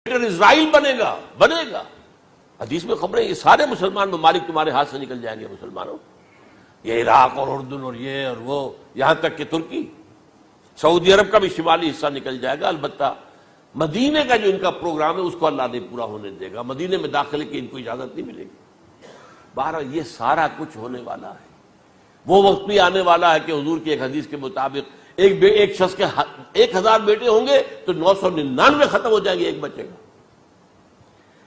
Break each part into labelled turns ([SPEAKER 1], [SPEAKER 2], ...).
[SPEAKER 1] اسرائیل بنے گا حدیث میں خبریں، یہ سارے مسلمان ممالک تمہارے ہاتھ سے نکل جائیں گے مسلمانوں، یہ عراق اور اردن اور یہ اور وہ، یہاں تک کہ ترکی، سعودی عرب کا بھی شمالی حصہ نکل جائے گا۔ البتہ مدینے کا جو ان کا پروگرام ہے اس کو اللہ نہیں پورا ہونے دے گا، مدینے میں داخلے کی ان کو اجازت نہیں ملے گی۔ بہرحال یہ سارا کچھ ہونے والا ہے۔ وہ وقت بھی آنے والا ہے کہ حضور کی ایک حدیث کے مطابق ایک شخص کے 1000 بیٹے ہوں گے تو 999 ختم ہو جائیں گے، ایک بچے گا۔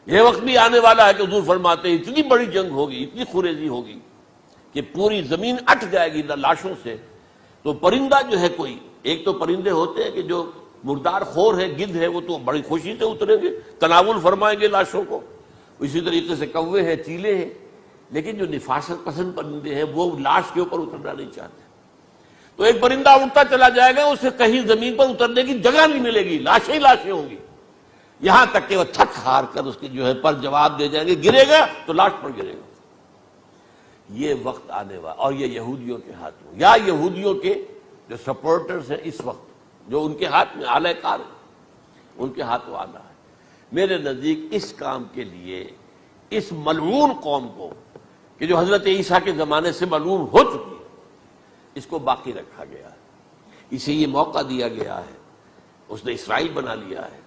[SPEAKER 1] یہ وقت بھی آنے والا ہے کہ حضور فرماتے ہیں اتنی بڑی جنگ ہوگی، اتنی خوریزی ہوگی کہ پوری زمین اٹھ جائے گی لاشوں سے۔ تو پرندہ جو ہے کوئی، ایک تو پرندے ہوتے ہیں کہ جو مردار خور ہے، گدھ ہے، وہ تو بڑی خوشی سے اتریں گے، تناول فرمائیں گے لاشوں کو۔ اسی طریقے سے کوے ہیں، چیلے ہیں، لیکن جو نفاست پسند پرندے ہیں وہ لاش کے اوپر اترنا نہیں چاہتے۔ تو ایک پرندہ اٹھتا چلا جائے گا، اسے کہیں زمین پر اترنے کی جگہ نہیں ملے گی، لاشیں ہی لاشیں ہوں گی، یہاں تک کہ وہ تھک ہار کر اس کے جو ہے پر جواب دے جائیں گے، گرے گا تو لاش پر گرے گا۔ یہ وقت آنے والا، اور یہ یہودیوں کے ہاتھوں، یا یہودیوں کے جو سپورٹرز ہیں اس وقت، جو ان کے ہاتھ میں آلہ کار ہے، ان کے ہاتھوں آنا ہے۔ میرے نزدیک اس کام کے لیے اس ملعون قوم کو، کہ جو حضرت عیسیٰ کے زمانے سے ملعون ہو چکی ہے، اس کو باقی رکھا گیا ہے، اسے یہ موقع دیا گیا ہے۔ اس نے اسرائیل بنا لیا ہے،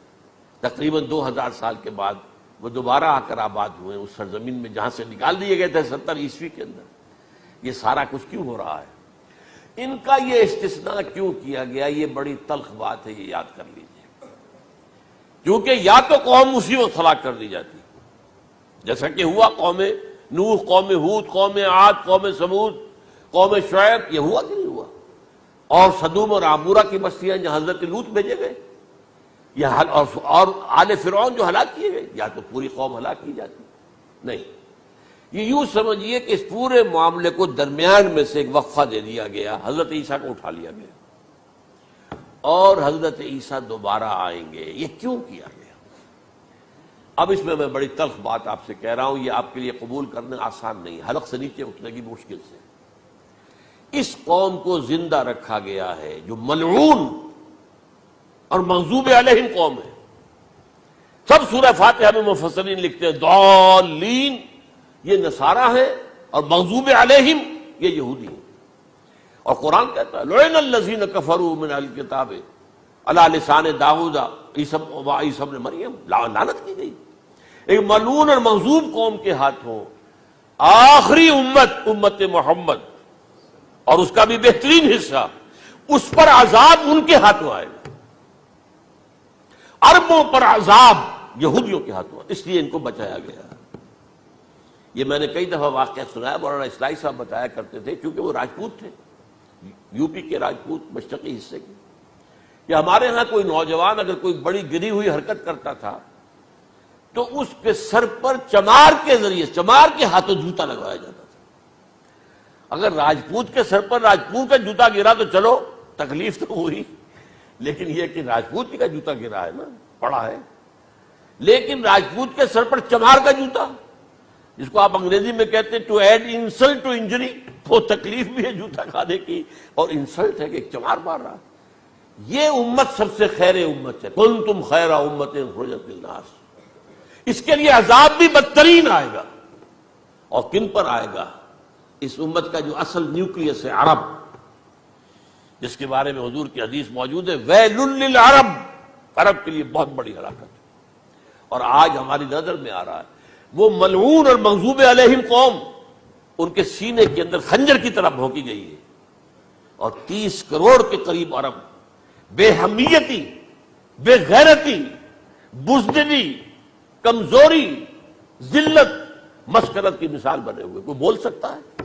[SPEAKER 1] تقریباً 2000 سال کے بعد وہ دوبارہ آ کر آباد ہوئے اس سرزمین میں جہاں سے نکال دیے گئے تھے 70 عیسوی کے اندر۔ یہ سارا کچھ کیوں ہو رہا ہے؟ ان کا یہ استثناء کیوں کیا گیا؟ یہ بڑی تلخ بات ہے، یہ یاد کر لیجیے۔ کیونکہ یا تو قوم اسی وقت ہلاک کر دی جاتی، جیسا کہ ہوا قوم نوح، قوم ہود، قوم عاد، قوم ثمود، قوم شعیب، یہ ہوا کہ نہیں ہوا؟ اور سدوم اور عمورہ کی بستیاں جہاں حضرت لوط بھیجے گئے، اور آل فرعون جو ہلاک کیے گئے، یا تو پوری قوم ہلاک کی جاتی؟ نہیں، یہ یوں سمجھیے کہ اس پورے معاملے کو درمیان میں سے ایک وقفہ دے دیا گیا، حضرت عیسیٰ کو اٹھا لیا گیا، اور حضرت عیسیٰ دوبارہ آئیں گے۔ یہ کیوں کیا گیا؟ اب اس میں بڑی تلخ بات آپ سے کہہ رہا ہوں، یہ آپ کے لیے قبول کرنا آسان نہیں، حلق سے نیچے اترے گی مشکل سے۔ اس قوم کو زندہ رکھا گیا ہے جو ملعون اور مغضوب علیہم قوم ہے۔ سب سورہ فاتحہ میں مفسرین لکھتے ہیں ضالین، یہ نصارہ ہے، اور مغضوب علیہم یہ یہودی ہیں۔ اور قرآن کہتا ہے لعن الذین کفروا من اہل الکتاب علی لسان داؤد وعیسی ابن مریم، لعنت کی گئی ایک ملعون اور مغضوب قوم کے ہاتھوں آخری امت محمد، اور اس کا بھی بہترین حصہ، اس پر عذاب ان کے ہاتھوں آئے گا۔ عربوں پر عذاب یہودیوں کے ہاتھوں، اس لیے ان کو بچایا گیا۔ یہ میں نے کئی دفعہ واقعہ سنایا، مولانا اسلائی صاحب بتایا کرتے تھے، کیونکہ وہ راجپوت تھے، یو پی کے راجپوت، مشرقی حصے کے، کہ ہمارے ہاں کوئی نوجوان اگر کوئی بڑی گری ہوئی حرکت کرتا تھا تو اس کے سر پر چمار کے ذریعے، چمار کے ہاتھوں جوتا لگوایا جاتا تھا۔ اگر راجپوت کے سر پر راجپوت کا جوتا گرا تو چلو تکلیف تو ہوئی، لیکن یہ کہ راجپوت کا جوتا گرا ہے نا، پڑا ہے، لیکن راجپوت کے سر پر چمار کا جوتا، جس کو آپ انگریزی میں کہتے ہیں to add insult to injury, وہ تکلیف بھی ہے جوتا کھانے کی، اور انسلٹ ہے کہ ایک چمار مار رہا۔ یہ امت سب سے خیر امت ہے، کنتم خیر امت اخرجت للناس۔ اس کے لیے عذاب بھی بدترین آئے گا، اور کن پر آئے گا؟ اس امت کا جو اصل نیوکلیس ہے، عرب، جس کے بارے میں حضور کی حدیث موجود ہے ویل للعرب، عرب کے لیے بہت بڑی ہلاکت ہے۔ اور آج ہماری نظر میں آ رہا ہے وہ ملعون اور مغضوب علیہم قوم، ان کے سینے کے اندر خنجر کی طرح بھونکی گئی ہے، اور 30 کروڑ کے قریب عرب بے حمیتی، بے غیرتی، بزدلی، کمزوری، ذلت، مسکرت کی مثال بنے ہوئے۔ کوئی بول سکتا ہے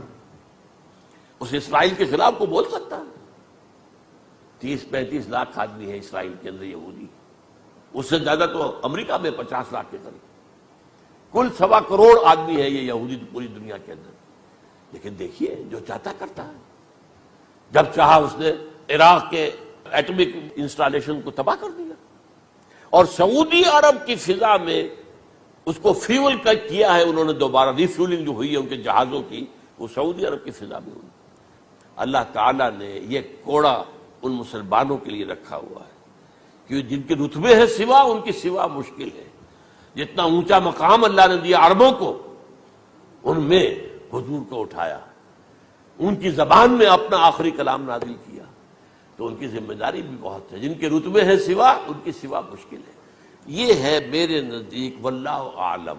[SPEAKER 1] اس اسرائیل کے خلاف؟ کو بول سکتا ہے؟ 30-35 لاکھ آدمی ہے اسرائیل کے اندر یہودی، اس سے زیادہ تو امریکہ میں 50 لاکھ کے قریب، کل 1.25 کروڑ آدمی ہے یہ یہودی پوری دنیا کے اندر۔ لیکن دیکھیے جو چاہتا کرتا ہے، جب چاہا اس نے عراق کے ایٹمک انسٹالیشن کو تباہ کر دیا، اور سعودی عرب کی فضا میں اس کو فیول کیا ہے انہوں نے، دوبارہ ری فیولنگ جو ہوئی ہے ان کے جہازوں کی، وہ سعودی عرب کی فضا میں ہوئی۔ اللہ تعالیٰ نے یہ کوڑا ان مسلمانوں کے لیے رکھا ہوا ہے کہ جن کے رتبے ہیں سوا، ان کی سوا مشکل ہے۔ جتنا اونچا مقام اللہ نے دیا عربوں کو، ان میں حضور کو اٹھایا، ان کی زبان میں اپنا آخری کلام نازل کیا، تو ان کی ذمہ داری بھی بہت ہے۔ جن کے رتبے ہیں سوا، ان کی سوا مشکل ہے۔ یہ ہے میرے نزدیک واللہ اعلم